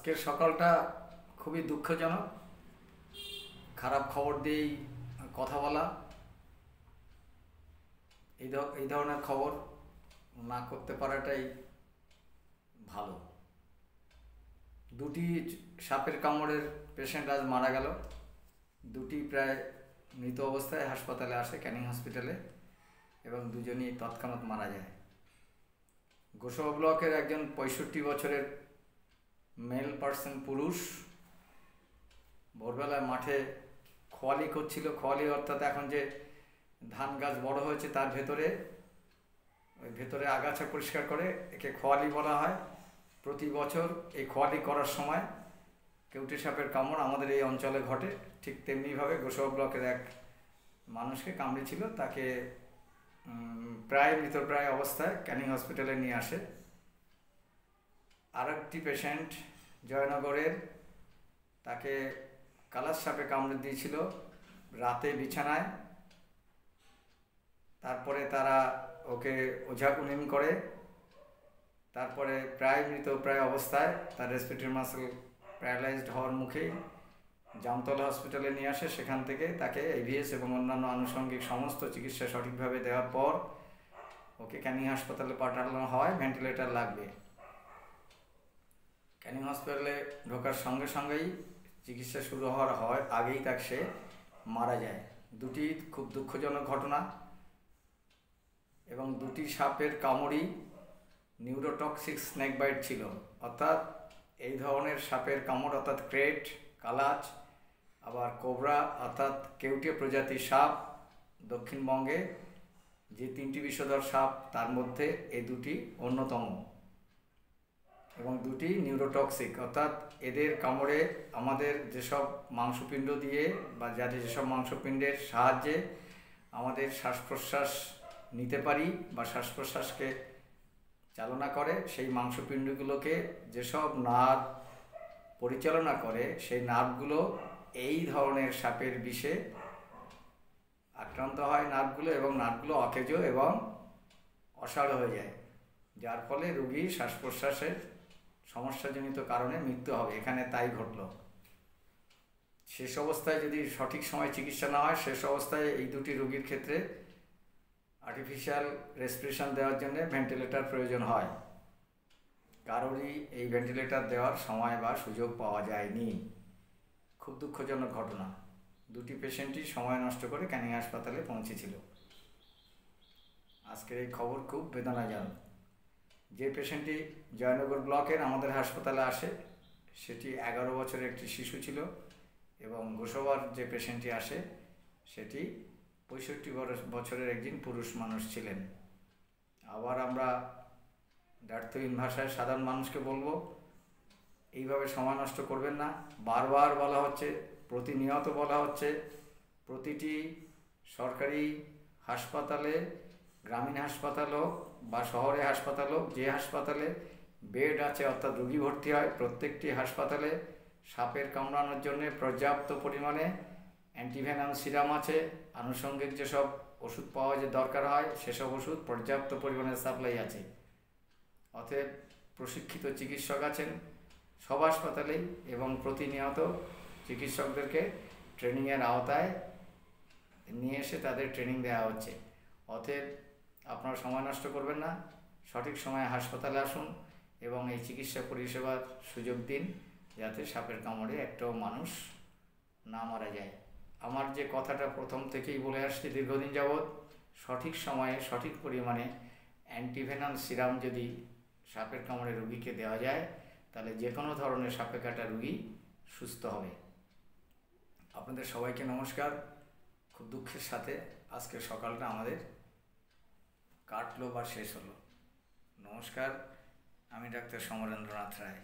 আজকের সকালটা খুবই দুঃখজনক। খারাপ খবর দিয়েই কথা বলা, এই ধরনের খবর না করতে পারাটাই ভালো। দুটি সাপের কামড়ের পেশেন্ট আজ মারা গেল। দুটি প্রায় মৃত অবস্থায় হাসপাতালে আসে, ক্যানিং হসপিটালে, এবং দুজনই তৎক্ষণাৎ মারা যায়। গোসাবা ব্লকের একজন 65 বছরের মেল পার্সন, পুরুষ, ভোরবেলায় মাঠে খোয়ালি করছিল। খোয়ালি অর্থাৎ এখন যে ধান গাছ বড় হয়েছে তার ভেতরে আগাছা পরিষ্কার করে, একে খোয়ালি বলা হয়। প্রতি বছর এই খোয়ালি করার সময় কেউটে সাপের কামড় আমাদের এই অঞ্চলে ঘটে। ঠিক তেমনিভাবে গোসাবা ব্লকের এক মানুষকে কামড়েছিল, তাকে প্রায় মৃতপ্রায় অবস্থায় ক্যানিং হসপিটালে নিয়ে আসে। আর একটি পেশেন্ট জয়নগরের, তাকে কালার সাপে কামড়ে দিয়েছিল রাতে বিছানায়। তারপরে তারা ওকে ওঝাকুনিন করে, তারপরে প্রায় মৃতপ্রায় অবস্থায় তার রেসপিরেটরি মাসল প্যারালাইজড হওয়ার মুখেই জামতলা হসপিটালে নিয়ে আসে। সেখান থেকে তাকে এভিএস এবং অন্যান্য আনুষঙ্গিক সমস্ত চিকিৎসা সঠিকভাবে দেওয়ার পর ওকে ক্যানিং হাসপাতালে পাঠানো হয়। ভেন্টিলেটর লাগবে। ক্যানিং হসপিটালে ঢোকার সঙ্গে সঙ্গেই চিকিৎসা শুরু হওয়ার আগেই সে মারা যায়। দুটি খুব দুঃখজনক ঘটনা, এবং দুটি সাপের কামড়ই নিউরোটক্সিক স্নেক বাইট ছিল। অর্থাৎ এই ধরনের সাপের কামড়, অর্থাৎ ক্রেট, কালাচ, আবার কোবরা অর্থাৎ কেউটে প্রজাতির সাপ, দক্ষিণবঙ্গে যে 3টি বিষধর সাপ তার মধ্যে এই দুটি অন্যতম, এবং দুটি নিউরোটক্সিক। অর্থাৎ এদের কামড়ে আমাদের যেসব মাংসপিণ্ড দিয়ে বা যেসব মাংসপিণ্ডের সাহায্যে আমাদের শ্বাস প্রশ্বাস নিতে পারি বা শ্বাস প্রশ্বাসকে চালনা করে, সেই মাংসপিণ্ডগুলোকে যেসব নার্ভ পরিচালনা করে, সেই নার্ভগুলো এই ধরনের সাপের বিষে আক্রান্ত হয় নার্ভগুলো, এবং নার্ভগুলো অকেজো এবং অসাড় হয়ে যায়, যার ফলে রোগীর শ্বাস প্রশ্বাসের সমস্যাজনিত কারণে মৃত্যু হবে। এখানে তাই ঘটল। শেষ অবস্থায় যদি সঠিক সময় চিকিৎসা না হয়, শেষ অবস্থায় এই দুটি রোগীর ক্ষেত্রে আর্টিফিশিয়াল রেসপিরেশন দেওয়ার জন্য ভেন্টিলেটর প্রয়োজন হয়। কারোরই এই ভেন্টিলেটর দেওয়ার সময় বা সুযোগ পাওয়া যায়নি। খুব দুঃখজনক ঘটনা। দুটি পেশেন্টই সময় নষ্ট করে ক্যানিং হাসপাতালে পৌঁছেছিল। আজকের এই খবর খুব বেদনাজনক। যে পেশেন্টটি জয়নগর ব্লকের আমাদের হাসপাতালে আসে, সেটি 11 বছরের একটি শিশু ছিল, এবং গোসাবার যে পেশেন্টটি আসে সেটি 65 বছরের একজন পুরুষ মানুষ ছিলেন। আবার আমরা দ্ব্যর্থহীন ভাষায় সাধারণ মানুষকে বলবো, এইভাবে সময় নষ্ট করবেন না। বারবার বলা হচ্ছে, প্রতিনিয়ত বলা হচ্ছে, প্রতিটি সরকারি হাসপাতালে, গ্রামীণ হাসপাতাল হোক বা শহরে হাসপাতাল হোক, যে হাসপাতালে বেড আছে অর্থাৎ রোগী ভর্তি হয়, প্রত্যেকটি হাসপাতালে সাপের কামড়ানোর জন্য পর্যাপ্ত পরিমাণে অ্যান্টিভেনাম সিরাম আছে। আনুষঙ্গিক যেসব ওষুধ পাওয়া যে দরকার হয়, সেসব ওষুধ পর্যাপ্ত পরিমাণে সাপ্লাই আছে। অতএব প্রশিক্ষিত চিকিৎসক আছেন সব হাসপাতালেই, এবং প্রতিনিয়ত চিকিৎসকদেরকে ট্রেনিংয়ের আওতায় নিয়ে এসে তাদের ট্রেনিং দেওয়া হচ্ছে। অতএব আপনারা সময় নষ্ট করবেন না, সঠিক সময়ে হাসপাতালে আসুন এবং এই চিকিৎসা পরিষেবার সুযোগ দিন, যাতে সাপের কামড়ে একটাও মানুষ না মারা যায়। আমার যে কথাটা প্রথম থেকেই বলে আসছি দীর্ঘদিন যাবৎ, সঠিক সময়ে সঠিক পরিমাণে অ্যান্টিভেনাম সিরাম যদি সাপের কামড়ে রোগীকে দেওয়া যায়, তাহলে যে কোনো ধরনের সাপে কাটা রোগী সুস্থ হবে। আপনাদের সবাইকে নমস্কার। খুব দুঃখের সাথে আজকের সকালটা আমাদের কাটলো বা শেষ হলো। নমস্কার, আমি ডাক্তার সমরেন্দ্রনাথ রায়।